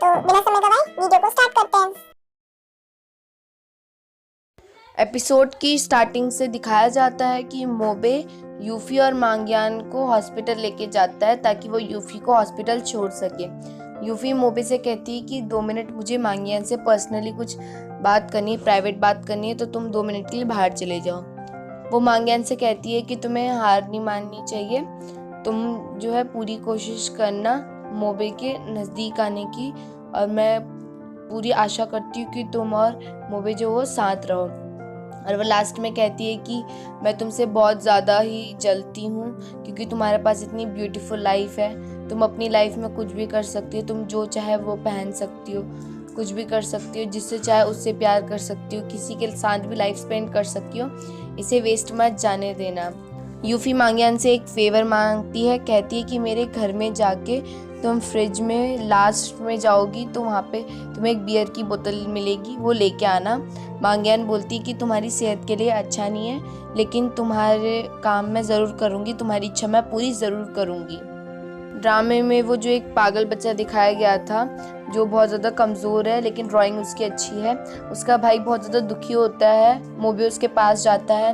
तो बिना समय गवाए वीडियो को स्टार्ट करते हैं। एपिसोड की स्टार्टिंग से दिखाया जाता है कि मोबे यूफी और मांग्यान को हॉस्पिटल लेके जाता है ताकि वो यूफी को हॉस्पिटल छोड़ सके। यूफी मोबे से कहती है कि 2 मिनट मुझे मांग्यान से पर्सनली कुछ बात करनी है, प्राइवेट बात करनी है, तो तुम 2 मिनट के लिए बाहर चले जाओ। वो मांग्यान से कहती है कि तुम्हें हार नहीं माननी चाहिए, तुम जो है पूरी कोशिश करना मोबे के नज़दीक आने की, और मैं पूरी आशा करती हूँ कि तुम और मोबे जो वो साथ रहो। और वो लास्ट में कहती है कि मैं तुमसे बहुत ज़्यादा ही जलती हूँ क्योंकि तुम्हारे पास इतनी ब्यूटीफुल लाइफ है, तुम अपनी लाइफ में कुछ भी कर सकती हो, तुम जो चाहे वो पहन सकती हो, कुछ भी कर सकती हो, जिससे चाहे उससे प्यार कर सकती हो, किसी के साथ भी लाइफ स्पेंड कर सकती हो, इसे वेस्ट मत जाने देना। यूफी मांग्यान से एक फेवर मांगती है, कहती है कि मेरे घर में जाके तुम फ्रिज में लास्ट में जाओगी तो वहाँ पे तुम्हें एक बियर की बोतल मिलेगी, वो लेके आना। मांग्यान बोलती है कि तुम्हारी सेहत के लिए अच्छा नहीं है, लेकिन तुम्हारे काम मैं ज़रूर करूँगी, तुम्हारी इच्छा मैं पूरी ज़रूर करूँगी। ड्रामे में वो जो एक पागल बच्चा दिखाया गया था जो बहुत ज़्यादा कमज़ोर है लेकिन ड्राइंग उसकी अच्छी है, उसका भाई बहुत ज़्यादा दुखी होता है। मोबे उसके पास जाता है,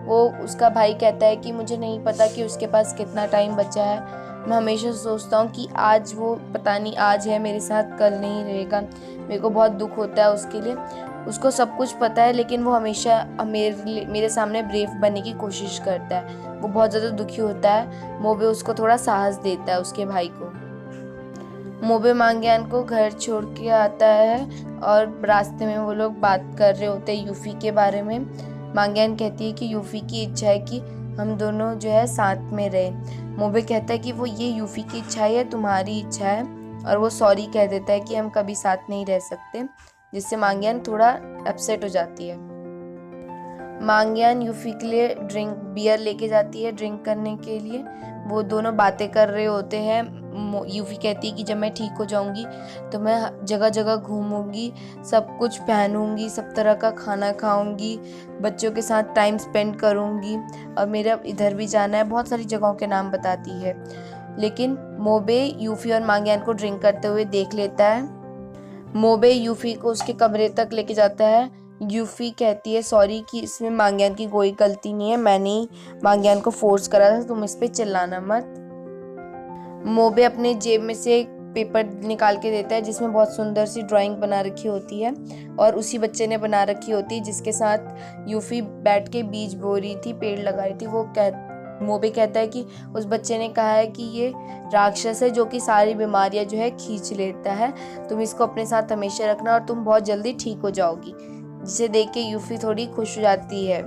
वो उसका भाई कहता है कि मुझे नहीं पता कि उसके पास कितना टाइम बचा है, मैं हमेशा सोचता हूँ कि आज वो पता नहीं आज है मेरे साथ, कल नहीं रहेगा, मेरे को बहुत दुख होता है उसके लिए। उसको सब कुछ पता है लेकिन वो हमेशा मेरे सामने ब्रेव बनने की कोशिश करता है। वो बहुत ज़्यादा दुखी होता है। मोबे उसको थोड़ा साहस देता है, उसके भाई को। मोबे मांग्यान को घर छोड़ के आता है और रास्ते में वो लोग बात कर रहे होते हैं यूफी के बारे में। मांग्यान कहती है कि यूफी की इच्छा है कि हम दोनों जो है साथ में रहे। मोबे कहता है कि वो ये यूफी की इच्छा है, तुम्हारी इच्छा है, और वो सॉरी कह देता है कि हम कभी साथ नहीं रह सकते, जिससे मांग्यान थोड़ा अपसेट हो जाती है। मांग्यान यूफी के लिए बियर लेके जाती है ड्रिंक करने के लिए। वो दोनों बातें कर रहे होते हैं। यूफी कहती है कि जब मैं ठीक हो जाऊंगी तो मैं जगह जगह घूमूंगी, सब कुछ पहनूंगी, सब तरह का खाना खाऊंगी, बच्चों के साथ टाइम स्पेंड करूंगी, और मेरा इधर भी जाना है, बहुत सारी जगहों के नाम बताती है। लेकिन मोबे यूफी और मांग्यान को ड्रिंक करते हुए देख लेता है। मोबे यूफी को उसके कमरे तक लेके जाता है। यूफी कहती है सॉरी कि इसमें मांग्यान की कोई गलती नहीं है, मैंने ही मांग्यान को फोर्स करा था, तुम इस पे चिल्लाना मत। मोबे अपने जेब में से एक पेपर निकाल के देता है जिसमें बहुत सुंदर सी ड्राइंग बना रखी होती है, और उसी बच्चे ने बना रखी होती है जिसके साथ यूफी बैठ के बीज बो रही थी, पेड़ लगा रही थी। मोबे कहता है कि उस बच्चे ने कहा है कि ये राक्षस है जो कि सारी बीमारियां जो है खींच लेता है, तुम इसको अपने साथ हमेशा रखना और तुम बहुत जल्दी ठीक हो जाओगी। जिसे देख के यूफी थोड़ी खुश हो जाती है।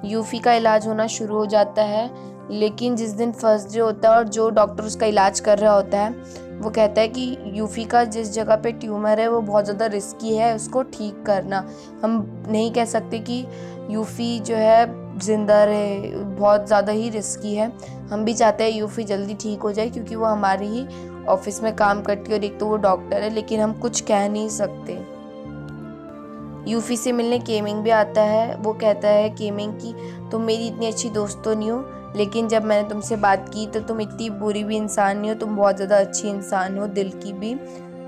यूफी का इलाज होना शुरू हो जाता है, लेकिन जिस दिन फर्स्ट डे होता है और जो डॉक्टर उसका इलाज कर रहा होता है वो कहता है कि यूफी का जिस जगह पे ट्यूमर है वो बहुत ज़्यादा रिस्की है, उसको ठीक करना। हम नहीं कह सकते कि यूफी जो है जिंदा रहे, बहुत ज़्यादा ही रिस्की है। हम भी चाहते हैं यूफी जल्दी ठीक हो जाए क्योंकि वो हमारे ही ऑफिस में काम करती है और एक तो वो डॉक्टर है, लेकिन हम कुछ कह नहीं सकते। यूफी से मिलने केमिंग भी आता है। वो कहता है केमिंग की तुम मेरी इतनी अच्छी दोस्त तो नहीं हो, लेकिन जब मैंने तुमसे बात की तो तुम इतनी बुरी भी इंसान नहीं हो, तुम बहुत ज़्यादा अच्छी इंसान हो, दिल की भी।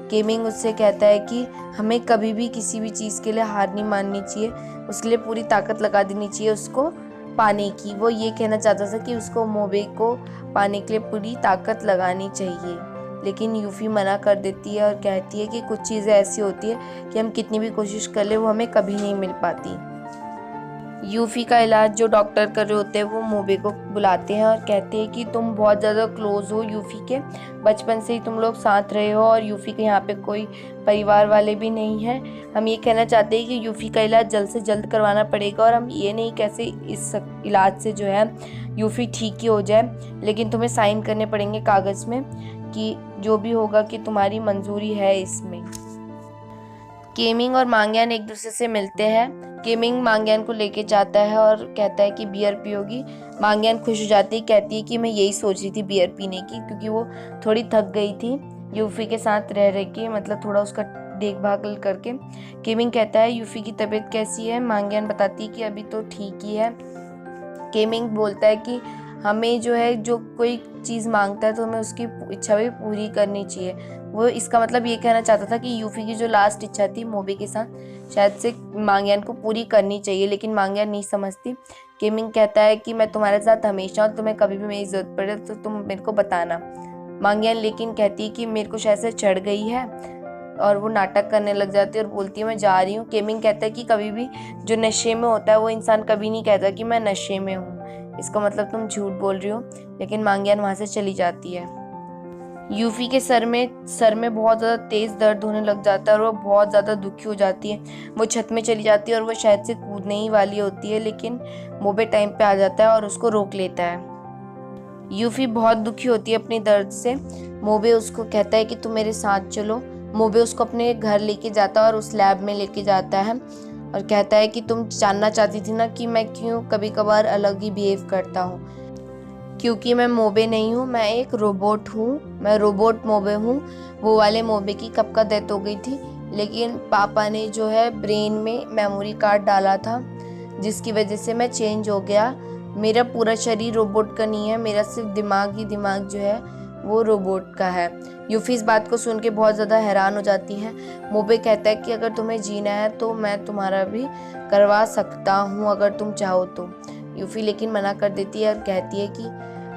केमिंग उससे कहता है कि हमें कभी भी किसी भी चीज़ के लिए हार नहीं माननी चाहिए, उसके लिए पूरी ताकत लगा देनी चाहिए उसको पाने की। वो ये कहना चाहता था कि उसको मोबे को पाने के लिए पूरी ताकत लगानी चाहिए, लेकिन यूफी मना कर देती है और कहती है कि कुछ चीज़ें ऐसी होती है कि हम कितनी भी कोशिश कर ले वो हमें कभी नहीं मिल पाती। यूफी का इलाज जो डॉक्टर कर रहे होते हैं वो मोबे को बुलाते हैं और कहते हैं कि तुम बहुत ज़्यादा क्लोज हो यूफी के, बचपन से ही तुम लोग साथ रहे हो और यूफी के यहाँ पे कोई परिवार वाले भी नहीं हैं। हम ये कहना चाहते हैं कि यूफी का इलाज जल्द से जल्द करवाना पड़ेगा, और हम ये नहीं कैसे इस इलाज से जो है यूफी ठीक ही हो जाए, लेकिन तुम्हें साइन करने पड़ेंगे कागज़ में कि जो भी होगा कि तुम्हारी मंजूरी है इसमें। केमिंग और मांग्यान एक दूसरे से मिलते हैं। केमिंग मांग्यान को लेके जाता है और कहता है कि बियर पियोगी। मांग्यान खुश हो जाती है, कहती है कि मैं यही सोच रही थी बियर पीने की, क्योंकि वो थोड़ी थक गई थी यूफी के साथ रह रह के, मतलब थोड़ा उसका देखभाल करके। केमिंग कहता है यूफी की तबीयत कैसी है। मांग्यान बताती है कि अभी तो ठीक ही है। केमिंग बोलता है कि हमें जो है जो कोई चीज़ मांगता है तो हमें उसकी इच्छा भी पूरी करनी चाहिए। वो इसका मतलब ये कहना चाहता था कि यूफी की जो लास्ट इच्छा थी मोबे के साथ शायद से मांग्यान को पूरी करनी चाहिए, लेकिन मांग्यान नहीं समझती। केमिंग कहता है कि मैं तुम्हारे साथ हमेशा हूँ, तुम्हें कभी भी मेरी ज़रूरत पड़े तो तुम मेरे को बताना। मांग्यान लेकिन कहती है कि मेरे को शायद से चढ़ गई है, और वो नाटक करने लग जाती है और बोलती है मैं जा रही हूँ। केमिंग कहता है कि कभी भी जो नशे में होता है वो इंसान कभी नहीं कहता कि मैं नशे में हूँ, इसका मतलब तुम झूठ बोल रही हो। लेकिन मांग्यान वहाँ से चली जाती है। यूफी के सर में बहुत ज़्यादा तेज़ दर्द होने लग जाता है और वो बहुत ज़्यादा दुखी हो जाती है। वो छत में चली जाती है और वो शायद से कूदने ही वाली होती है, लेकिन मोबे टाइम पे आ जाता है और उसको रोक लेता है। यूफी बहुत दुखी होती है अपने दर्द से। मोबे उसको कहता है कि तुम मेरे साथ चलो। मोबे उसको अपने घर लेके जाता है और उस लैब में लेके जाता है और कहता है कि तुम जानना चाहती थी ना कि मैं क्यों कभी कभार अलग ही बिहेव करता हूँ, क्योंकि मैं मोबे नहीं हूँ, मैं एक रोबोट हूँ, मैं रोबोट मोबे हूँ। वो वाले मोबे की कब का डेथ हो गई थी, लेकिन पापा ने जो है ब्रेन में मेमोरी कार्ड डाला था जिसकी वजह से मैं चेंज हो गया। मेरा पूरा शरीर रोबोट का नहीं है, मेरा सिर्फ दिमाग जो है वो रोबोट का है। यूफी इस बात को सुन के बहुत ज़्यादा हैरान हो जाती है। मोबे कहता है कि अगर तुम्हें जीना है तो मैं तुम्हारा भी करवा सकता हूँ अगर तुम चाहो तो। यूफी लेकिन मना कर देती है और कहती है कि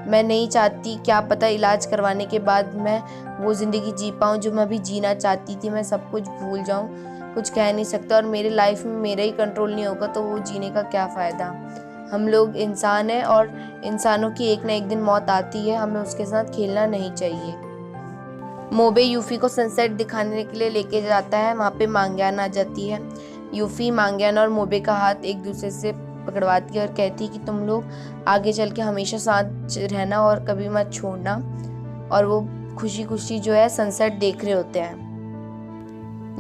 मैं नहीं चाहती, क्या पता इलाज करवाने के बाद मैं वो ज़िंदगी जी पाऊँ जो मैं अभी जीना चाहती थी, मैं सब कुछ भूल जाऊँ, कुछ कह नहीं सकता और मेरे लाइफ में मेरा ही कंट्रोल नहीं होगा तो वो जीने का क्या फ़ायदा। हम लोग इंसान हैं और इंसानों की एक ना एक दिन मौत आती है, हमें उसके साथ खेलना नहीं चाहिए। मोबे यूफी को सनसेट दिखाने के लिए लेके जाता है। वहाँ पे मांग्यान आ जाती है। यूफी मांग्यान और मोबे का हाथ एक दूसरे से पकड़वाती है और कहती है कि तुम लोग आगे चल के हमेशा साथ रहना और कभी मत छोड़ना। और वो खुशी खुशी जो है सनसेट देख रहे होते हैं।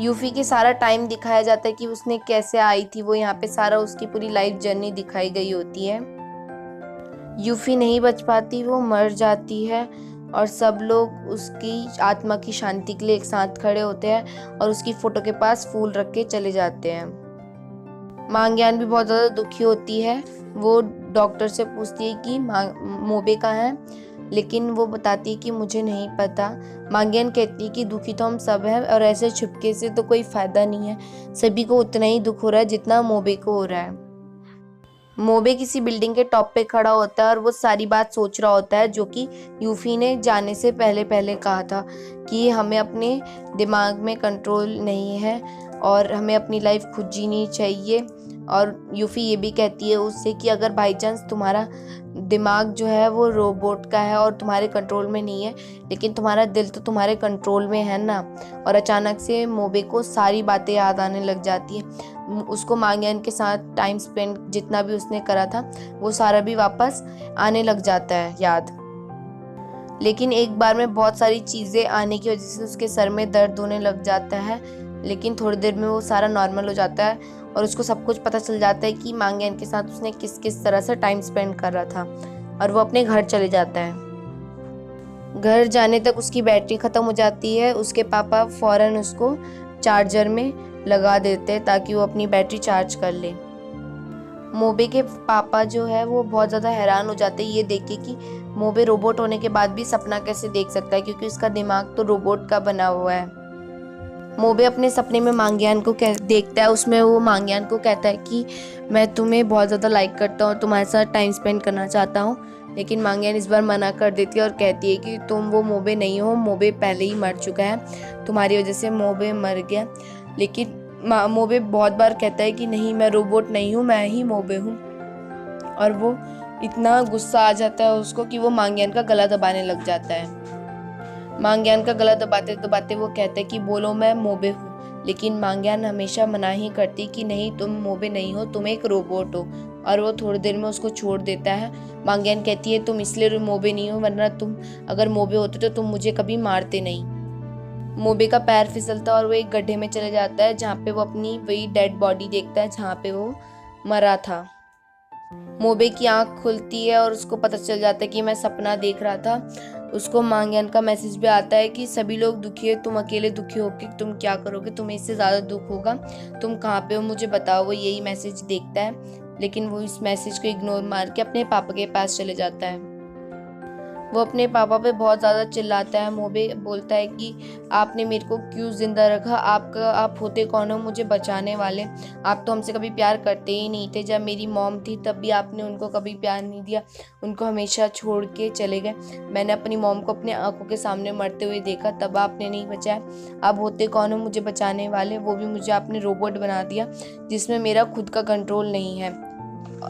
यूफी के सारा टाइम दिखाया जाता है कि उसने कैसे आई थी, वो यहाँ पे सारा उसकी पूरी लाइफ जर्नी दिखाई गई होती है। यूफी नहीं बच पाती, वो मर जाती है और सब लोग उसकी आत्मा की शांति के लिए एक साथ खड़े होते हैं और उसकी फोटो के पास फूल रख के चले जाते हैं। मांग्यान भी बहुत ज़्यादा दुखी होती है। वो डॉक्टर से पूछती है कि मोबे कहाँ है, लेकिन वो बताती है कि मुझे नहीं पता। मांग्यान कहती है कि दुखी तो हम सब हैं और ऐसे छुपके से तो कोई फ़ायदा नहीं है, सभी को उतना ही दुख हो रहा है जितना मोबे को हो रहा है। मोबे किसी बिल्डिंग के टॉप पे खड़ा होता है और वो सारी बात सोच रहा होता है जो कि यूफी ने जाने से पहले कहा था कि हमें अपने दिमाग में कंट्रोल नहीं है और हमें अपनी लाइफ खुद जीनी चाहिए। और यूफी ये भी कहती है उससे कि अगर बाई चांस तुम्हारा दिमाग जो है वो रोबोट का है और तुम्हारे कंट्रोल में नहीं है, लेकिन तुम्हारा दिल तो तुम्हारे कंट्रोल में है ना। और अचानक से मोबे को सारी बातें याद आने लग जाती है। उसको मांग्यान के साथ टाइम स्पेंड जितना भी उसने करा था वो सारा भी वापस आने लग जाता है याद। लेकिन एक बार में बहुत सारी चीज़ें आने की वजह से उसके सर में दर्द होने लग जाता है, लेकिन थोड़ी देर में वो सारा नॉर्मल हो जाता है और उसको सब कुछ पता चल जाता है कि मांग्यान के साथ उसने किस किस तरह से टाइम स्पेंड कर रहा था। और वो अपने घर चले जाता है। घर जाने तक उसकी बैटरी ख़त्म हो जाती है। उसके पापा फ़ौरन उसको चार्जर में लगा देते हैं ताकि वो अपनी बैटरी चार्ज कर ले। मोबे के पापा जो है वो बहुत ज़्यादा हैरान हो जाते हैं ये देख के कि मोबे रोबोट होने के बाद भी सपना कैसे देख सकता है, क्योंकि उसका दिमाग तो रोबोट का बना हुआ है। मोबे अपने सपने में मांग्यान को देखता है, उसमें वो मांग्यान को कहता है कि मैं तुम्हें बहुत ज़्यादा लाइक करता हूँ और तुम्हारे साथ टाइम स्पेंड करना चाहता हूँ। लेकिन मांग्यान इस बार मना कर देती है और कहती है कि तुम वो मोबे नहीं हो, मोबे पहले ही मर चुका है, तुम्हारी वजह से मोबे मर गया। लेकिन मोबे बहुत बार कहता है कि नहीं, मैं रोबोट नहीं हूँ, मैं ही मोबे हूँ। और वो इतना गुस्सा आ जाता है उसको कि वो मांग्यान का गला दबाने लग जाता है। मांग्यान का गला दबाते दबाते वो कहता है कि बोलो मैं मोबे हूँ, लेकिन मांग्यान हमेशा मना ही करती कि नहीं, तुम मोबे नहीं हो, तुम एक रोबोट हो। और वो थोड़ी देर में उसको छोड़ देता है। मांग्यान कहती है तुम इसलिए मोबे नहीं हो, वरना तुम अगर मोबे होते तो तुम मुझे कभी मारते नहीं। मोबे का पैर फिसलता और वो एक गड्ढे में चले जाता है जहाँ पे वो अपनी वही डेड बॉडी देखता है जहाँ पे वो मरा था। मोबे की आंख खुलती है और उसको पता चल जाता है कि मैं सपना देख रहा था। उसको मांग्यान का मैसेज भी आता है कि सभी लोग दुखी है, तुम अकेले दुखी हो कि तुम क्या करोगे, तुम्हें इससे ज़्यादा दुख होगा, तुम कहाँ पे हो मुझे बताओ। वो यही मैसेज देखता है, लेकिन वो इस मैसेज को इग्नोर मार के अपने पापा के पास चले जाता है। वो अपने पापा पे बहुत ज़्यादा चिल्लाता है। मोबे बोलता है कि आपने मेरे को क्यों ज़िंदा रखा, आप होते कौन हो मुझे बचाने वाले, आप तो हमसे कभी प्यार करते ही नहीं थे। जब मेरी मॉम थी तब भी आपने उनको कभी प्यार नहीं दिया, उनको हमेशा छोड़ के चले गए। मैंने अपनी मॉम को अपने आंखों के सामने मरते हुए देखा, तब आपने नहीं बचाया। आप होते कौन हो मुझे बचाने वाले, वो भी मुझे आपने रोबोट बना दिया जिसमें मेरा खुद का कंट्रोल नहीं है।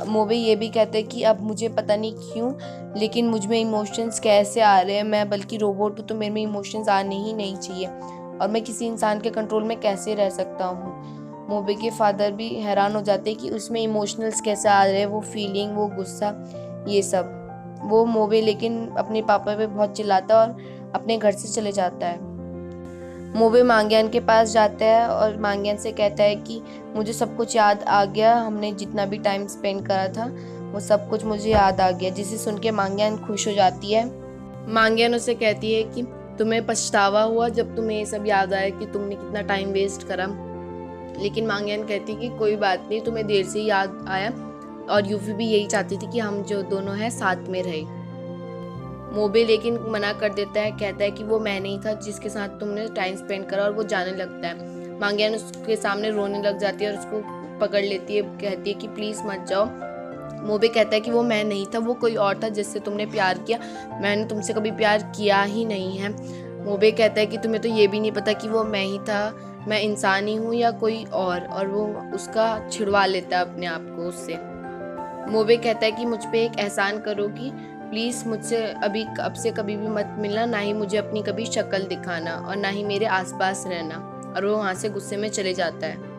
मोबे ये भी कहते हैं कि अब मुझे पता नहीं क्यों लेकिन मुझ में इमोशंस कैसे आ रहे हैं, मैं बल्कि रोबोट हूँ तो मेरे में इमोशंस आने ही नहीं चाहिए और मैं किसी इंसान के कंट्रोल में कैसे रह सकता हूँ। मोबे के फादर भी हैरान हो जाते हैं कि उसमें इमोशनल्स कैसे आ रहे हैं, वो फीलिंग, वो गुस्सा, ये सब। वो मोबे लेकिन अपने पापा पे बहुत चिल्लाता है और अपने घर से चले जाता है। मोबे मांग्यान के पास जाता है और मांग्यान से कहता है कि मुझे सब कुछ याद आ गया, हमने जितना भी टाइम स्पेंड करा था वो सब कुछ मुझे याद आ गया, जिसे सुन के मांग्यान खुश हो जाती है। मांग्यान उसे कहती है कि तुम्हें पछतावा हुआ जब तुम्हें ये सब याद आया कि तुमने कितना टाइम वेस्ट करा, लेकिन मांग्यान कहती कि कोई बात नहीं, तुम्हें देर से याद आया और यूफी भी यही चाहती थी कि हम जो दोनों हैं साथ में रहे। मोबे लेकिन मना कर देता है, कहता है कि वो मैं नहीं था जिसके साथ तुमने टाइम स्पेंड करा, और वो जाने लगता है। मांग्यान उसके सामने रोने लग जाती है और उसको पकड़ लेती है, कहती है कि प्लीज़ मत जाओ। मोबे कहता है कि वो मैं नहीं था, वो कोई और था जिससे तुमने प्यार किया, मैंने तुमसे कभी प्यार किया ही नहीं है। मोबे कहता है कि तुम्हें तो ये भी नहीं पता कि वो मैं ही था, मैं इंसान ही हूँ या कोई और वो उसका छिड़वा लेता है अपने आप को उससे। मोबे कहता है कि मुझ पे एक एहसान करोगी, प्लीज़ मुझसे अब से कभी भी मत मिलना, ना ही मुझे अपनी कभी शक्ल दिखाना और ना ही मेरे आसपास रहना, और वो वहाँ से गुस्से में चले जाता है।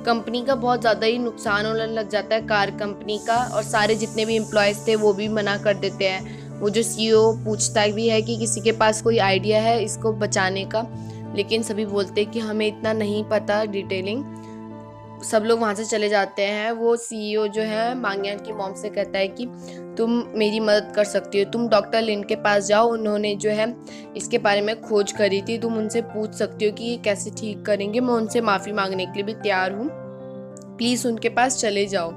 कंपनी का बहुत ज़्यादा ही नुकसान होने लग जाता है, कार कंपनी का, और सारे जितने भी एम्प्लॉयज़ थे वो भी मना कर देते हैं। वो जो CEO पूछता भी है कि किसी के पास कोई आइडिया है इसको बचाने का, लेकिन सभी बोलते हैं कि हमें इतना नहीं पता डिटेलिंग। सब लोग वहाँ से चले जाते हैं। वो CEO जो है मांग्यान की मॉम से कहता है कि तुम मेरी मदद कर सकती हो, तुम डॉक्टर लिन के पास जाओ, उन्होंने जो है इसके बारे में खोज करी थी, तुम उनसे पूछ सकती हो कि ये कैसे ठीक करेंगे, मैं उनसे माफ़ी मांगने के लिए भी तैयार हूँ, प्लीज़ उनके पास चले जाओ।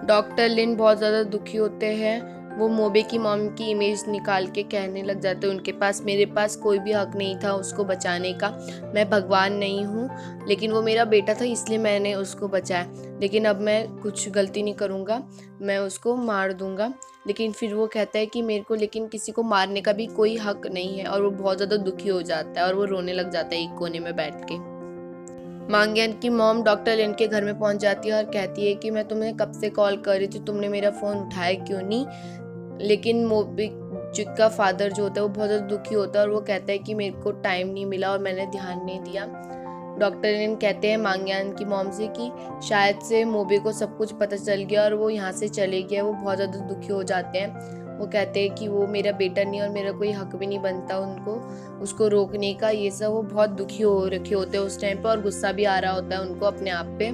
डॉक्टर लिन बहुत ज़्यादा दुखी होते हैं। वो मोबे की मॉम की इमेज निकाल के कहने लग जाते हैं उनके पास, मेरे पास कोई भी हक नहीं था उसको बचाने का, मैं भगवान नहीं हूँ, लेकिन वो मेरा बेटा था इसलिए मैंने उसको बचाया, लेकिन अब मैं कुछ गलती नहीं करूँगा, मैं उसको मार दूँगा। लेकिन फिर वो कहता है कि मेरे को लेकिन किसी को मारने का भी कोई हक नहीं है, और वो बहुत ज़्यादा दुखी हो जाता है और वो रोने लग जाता है एक कोने में बैठ के। मांग्यान की मॉम डॉक्टर लिन के घर में पहुंच जाती है और कहती है कि मैं तुम्हें कब से कॉल कर रही थी, तुमने मेरा फ़ोन उठाया क्यों नहीं। लेकिन मोबे का फादर जो होता है वो बहुत ज़्यादा दुखी होता है और वो कहता है कि मेरे को टाइम नहीं मिला और मैंने ध्यान नहीं दिया। डॉक्टर लिन कहते हैं मांग्यान की मॉम से कि शायद से मोबे को सब कुछ पता चल गया और वो यहाँ से चले गया। वो बहुत ज़्यादा दुखी हो जाते हैं। वो कहते हैं कि वो मेरा बेटा नहीं और मेरा कोई हक भी नहीं बनता उनको उसको रोकने का, ये सब। वो बहुत दुखी हो रखे होते हैं उस टाइम पे और गुस्सा भी आ रहा होता है उनको अपने आप पे।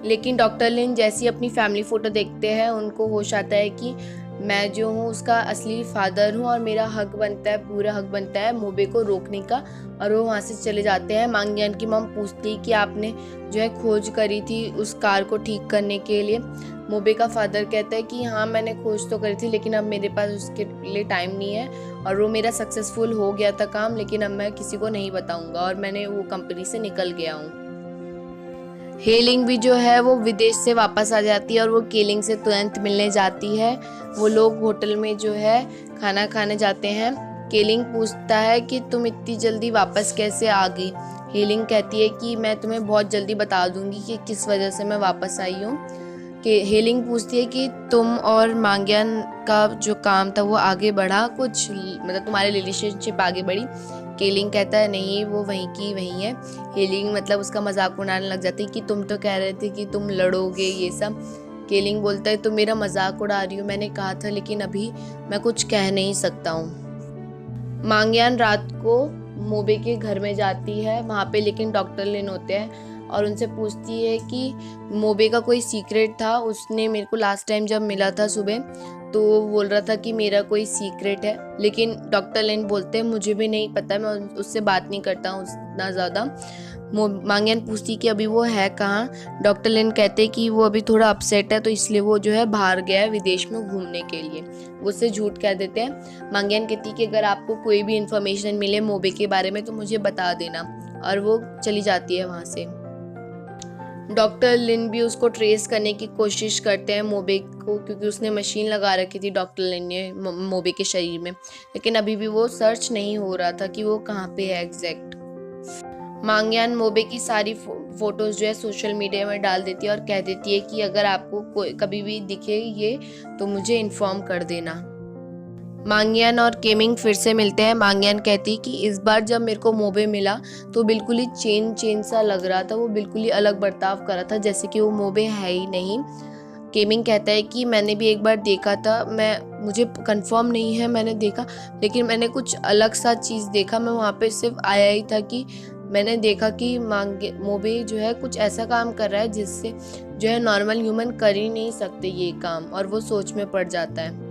लेकिन डॉक्टर लिन जैसी अपनी फैमिली फ़ोटो देखते हैं उनको होश आता है कि मैं जो हूँ उसका असली फादर हूँ और मेरा हक बनता है, पूरा हक बनता है मोबे को रोकने का, और वो वहाँ से चले जाते हैं। मांग्यान की मॉम पूछती कि आपने जो है खोज करी थी उस कार को ठीक करने के लिए। मोबे का फादर कहता है कि हाँ मैंने खोज तो करी थी, लेकिन अब मेरे पास उसके लिए टाइम नहीं है, और वो मेरा सक्सेसफुल हो गया था काम, लेकिन अब मैं किसी को नहीं बताऊँगा और मैंने वो कंपनी से निकल गया हूँ। हेलिंग भी जो है वो विदेश से वापस आ जाती है और वो केलिंग से तुरंत मिलने जाती है। वो लोग होटल में जो है खाना खाने जाते हैं। केलिंग पूछता है कि तुम इतनी जल्दी वापस कैसे आ गई। हेलिंग कहती है कि मैं तुम्हें बहुत जल्दी बता दूंगी कि किस वजह से मैं वापस आई हूँ। कि हेलिंग पूछती है कि तुम और मांग्यान का जो काम था वो आगे बढ़ा, कुछ मतलब तुम्हारी रिलेशनशिप आगे बढ़ी। केलिंग कहता है नहीं वो वहीं की वहीं है। हेलिंग मतलब उसका मजाक उड़ाने लग जाती है कि तुम तो कह रहे थे कि तुम लड़ोगे ये सब। केलिंग बोलता है तुम मेरा मजाक उड़ा रही हो, मैंने कहा था लेकिन अभी मैं कुछ कह नहीं सकता हूँ। मांग्यान रात को मोबे के घर में जाती है, वहाँ पे लेकिन डॉक्टर लिन होते हैं और उनसे पूछती है कि मोबे का कोई सीक्रेट था, उसने मेरे को लास्ट टाइम जब मिला था सुबह तो वो बोल रहा था कि मेरा कोई सीक्रेट है, लेकिन डॉक्टर लिन बोलते हैं मुझे भी नहीं पता, मैं उससे बात नहीं करता हूँ उतना ज़्यादा। मांग्यान पूछती कि अभी वो है कहाँ। डॉक्टर लिन कहते कि वो अभी थोड़ा अपसेट है, तो इसलिए वो जो है बाहर गया है विदेश में घूमने के लिए। वो उससे झूठ कह देते हैं। मांग्यान कहती कि अगर आपको कोई भी इन्फॉर्मेशन मिले मोबे के बारे में तो मुझे बता देना, और वो चली जाती है वहाँ से। डॉक्टर लिन भी उसको ट्रेस करने की कोशिश करते हैं मोबे को, क्योंकि उसने मशीन लगा रखी थी डॉक्टर लिन ने मोबे के शरीर में, लेकिन अभी भी वो सर्च नहीं हो रहा था कि वो कहाँ पे है एग्जैक्ट। मांग्यान मोबे की सारी फोटोज जो है सोशल मीडिया में डाल देती है और कह देती है कि अगर आपको कोई कभी भी दिखे ये तो मुझे इन्फॉर्म कर देना। मांग्यान और केमिंग फिर से मिलते हैं। मांग्यान कहती कि इस बार जब मेरे को मोबे मिला तो बिल्कुल ही चेन सा लग रहा था, वो बिल्कुल ही अलग बर्ताव कर रहा था जैसे कि वो मोबे है ही नहीं। केमिंग कहता है कि मैंने भी एक बार देखा था, मुझे कंफर्म नहीं है मैंने देखा, लेकिन मैंने कुछ अलग सा चीज़ देखा। मैं वहाँ पे सिर्फ आया ही था कि मैंने देखा कि मोबे जो है कुछ ऐसा काम कर रहा है जिससे जो है नॉर्मल ह्यूमन कर ही नहीं सकते ये काम, और वो सोच में पड़ जाता है।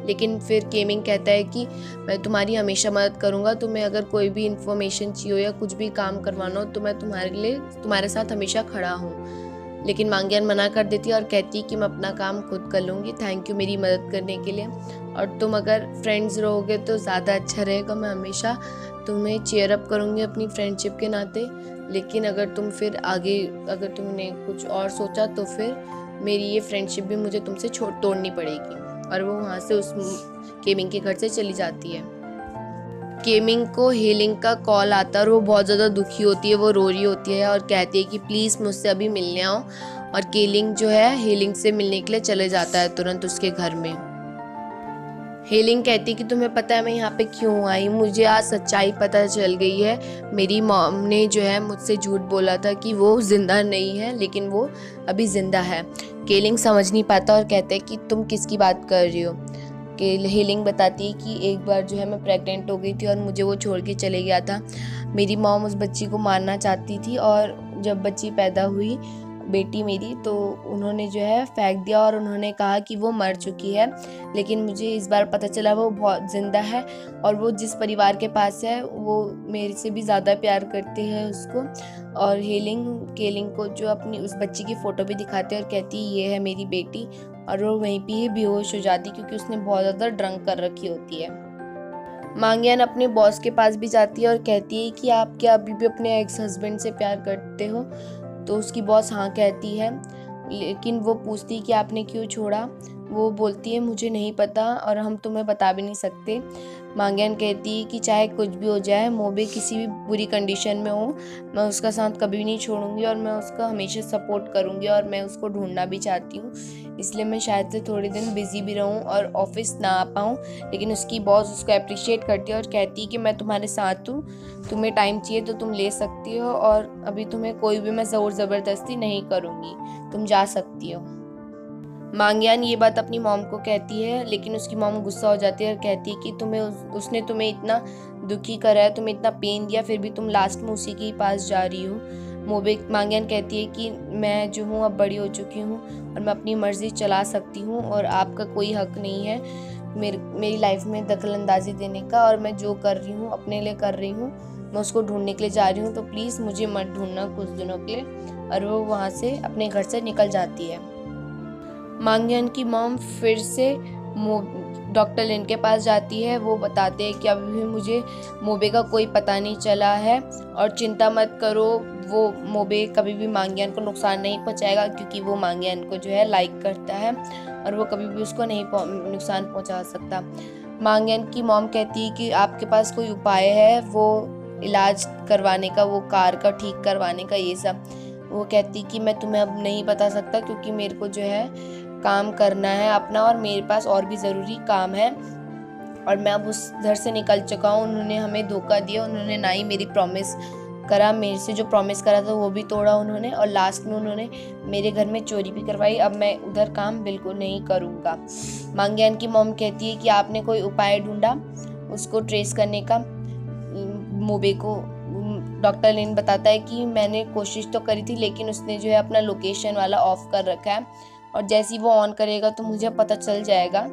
लेकिन फिर केमिंग कहता है कि मैं तुम्हारी हमेशा मदद करूँगा, तुम्हें अगर कोई भी इन्फॉर्मेशन चाहिए या कुछ भी काम करवाना हो तो मैं तुम्हारे साथ हमेशा खड़ा हूँ। लेकिन मांग्यान मना कर देती है और कहती है कि मैं अपना काम खुद कर लूँगी, थैंक यू मेरी मदद करने के लिए, और तुम अगर फ्रेंड्स रहोगे तो ज़्यादा अच्छा रहेगा, मैं हमेशा तुम्हें चीयर अप करूँगी अपनी फ्रेंडशिप के नाते। लेकिन अगर तुमने कुछ और सोचा तो फिर मेरी ये फ्रेंडशिप भी मुझे तुमसे तोड़नी पड़ेगी। और वो वहाँ से उस केमिंग के घर से चली जाती है। केमिंग को हीलिंग का कॉल आता है और वो बहुत ज़्यादा दुखी होती है, वो रो रही होती है और कहती है कि प्लीज़ मुझसे अभी मिलने आओ। और केलिंग जो है हीलिंग से मिलने के लिए चले जाता है तुरंत उसके घर में। हीलिंग कहती है कि तुम्हें पता है मैं यहाँ पे क्यों आई, मुझे आज सच्चाई पता चल गई है। मेरी मॉम ने जो है मुझसे झूठ बोला था कि वो जिंदा नहीं है, लेकिन वो अभी जिंदा है। केलिंग समझ नहीं पाता और कहते हैं कि तुम किसकी बात कर रही हो। हीलिंग बताती है कि एक बार जो है मैं प्रेग्नेंट हो गई थी और मुझे वो छोड़ के चले गया था। मेरी मॉम उस बच्ची को मारना चाहती थी, और जब बच्ची पैदा हुई बेटी मेरी, तो उन्होंने जो है फेंक दिया और उन्होंने कहा कि वो मर चुकी है। लेकिन मुझे इस बार पता चला वो बहुत ज़िंदा है, और वो जिस परिवार के पास है वो मेरे से भी ज़्यादा प्यार करते हैं उसको। और केलिंग को जो अपनी उस बच्ची की फ़ोटो भी दिखाते हैं और कहती है ये है मेरी बेटी, और वो वहीं पे ही बेहोश हो जाती क्योंकि उसने बहुत ज़्यादा ड्रंक कर रखी होती है। मांग्यान अपने बॉस के पास भी जाती है और कहती है कि आप क्या अभी भी अपने एक्स हस्बैंड से प्यार करते हो। तो उसकी बॉस हाँ कहती है, लेकिन वो पूछती है कि आपने क्यों छोड़ा। वो बोलती है मुझे नहीं पता और हम तुम्हें बता भी नहीं सकते। मांग्यान कहती है कि चाहे कुछ भी हो जाए, मोबे किसी भी बुरी कंडीशन में हो, मैं उसका साथ कभी नहीं छोड़ूंगी और मैं उसका हमेशा सपोर्ट करूंगी, और मैं उसको ढूंढना भी चाहती हूँ। इसलिए मैं शायद से थोड़े दिन बिजी भी रहूँ और ऑफिस ना आ पाऊँ। लेकिन उसकी बॉस उसको अप्रिशिएट करती है और कहती है कि मैं तुम्हारे साथ हूँ, तुम्हें टाइम चाहिए तो तुम ले सकती हो, और अभी तुम्हें कोई भी मैं ज़ोर ज़बरदस्ती नहीं करूँगी, तुम जा सकती हो। मांग्यान ये बात अपनी मॉम को कहती है, लेकिन उसकी मॉम गुस्सा हो जाती है और कहती है कि उसने तुम्हें इतना दुखी करा है, तुम्हें इतना पेन दिया, फिर भी तुम लास्ट में उसी के पास जा रही हो। मांग्यान कहती है कि मैं जो हूँ अब बड़ी हो चुकी हूँ और मैं अपनी मर्जी चला सकती हूँ, और आपका कोई हक नहीं है मेरी लाइफ में दखल अंदाजी देने का, और मैं जो कर रही हूँ अपने लिए कर रही हूँ, मैं उसको ढूंढने के लिए जा रही हूँ, तो प्लीज़ मुझे मत ढूंढना कुछ दिनों के लिए। और वो वहाँ से अपने घर से निकल जाती है। मांग्यान की मॉम फिर से डॉक्टर लिन के पास जाती है। वो बताते हैं कि अभी भी मुझे मोबे का कोई पता नहीं चला है, और चिंता मत करो, वो मोबे कभी भी मांग्यान को नुकसान नहीं पहुंचाएगा, क्योंकि वो मांग्यान को जो है लाइक करता है और वो कभी भी उसको नहीं नुकसान पहुंचा सकता। मांग्यान की मॉम कहती है कि आपके पास कोई उपाय है वो इलाज करवाने का, वो कार का ठीक करवाने का, ये सब। वो कहती कि मैं तुम्हें अब नहीं बता सकता क्योंकि मेरे को जो है काम करना है अपना, और मेरे पास और भी ज़रूरी काम है, और मैं अब उस घर से निकल चुका हूँ। उन्होंने हमें धोखा दिया, उन्होंने ना ही मेरी प्रॉमिस करा, मेरे से जो प्रॉमिस करा था वो भी तोड़ा उन्होंने, और लास्ट में उन्होंने मेरे घर में चोरी भी करवाई। अब मैं उधर काम बिल्कुल नहीं करूँगा। मांग्यान की मॉम कहती है कि आपने कोई उपाय ढूंढा उसको ट्रेस करने का मोबे को। डॉक्टर लिन बताता है कि मैंने कोशिश तो करी थी, लेकिन उसने जो है अपना लोकेशन वाला ऑफ कर रखा है, और जैसे ही वो ऑन करेगा तो मुझे पता चल जाएगा।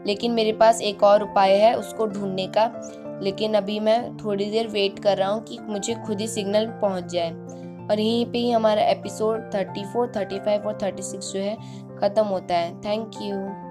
लेकिन मेरे पास एक और उपाय है उसको ढूंढने का, लेकिन अभी मैं थोड़ी देर वेट कर रहा हूँ कि मुझे खुद ही सिग्नल पहुँच जाए। और यहीं पे ही हमारा एपिसोड 34, 35 और 36 जो है ख़त्म होता है। Thank you.